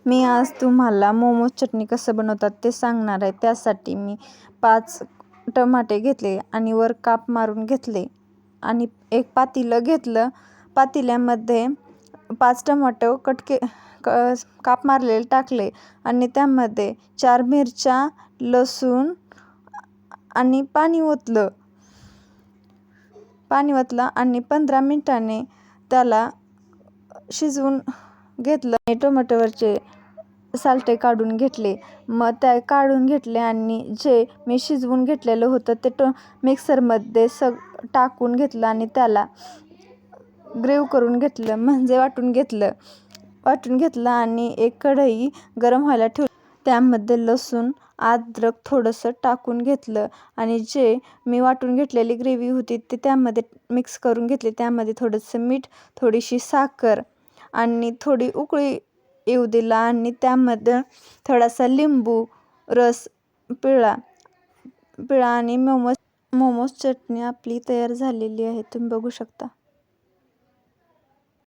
मी आज तुम्हाला मोमोज चटणी कसं बनवतात ते सांगणार आहे. त्यासाठी मी 5 टमाटे घेतले आणि वर काप मारून घेतले आणि एक पातेलं घेतलं. पातेल्यामध्ये 5 टमाटो काप मारलेले टाकले आणि त्यामध्ये 4 मिरच्या, लसूण आणि पाणी ओतलं आणि 15 मिनिटांनी त्याला शिजवून घेतलं आणि टोमॅटोवरचे सालटे काढून घेतले. मग त्या काढून घेतले आणि जे मी शिजवून घेतलेलं होतं ते मिक्सरमध्ये टाकून घेतलं आणि त्याला ग्रेव्ह करून घेतलं, म्हणजे वाटून घेतलं आणि एक कढई गरम व्हायला ठेवली. त्यामध्ये लसूण, अद्रक थोडंसं टाकून घेतलं आणि जे मी वाटून घेतलेली ग्रेव्ही होती ती त्यामध्ये मिक्स करून घेतली. त्यामध्ये थोडंसं मीठ, थोडीशी साखर आणि थोडी उकळी येऊ दिला आणि त्यामध्ये थोडासा लिंबू रस पिळा आणि मोमोज चटणी आपली तयार झालेली आहे. तुम्ही बघू शकता.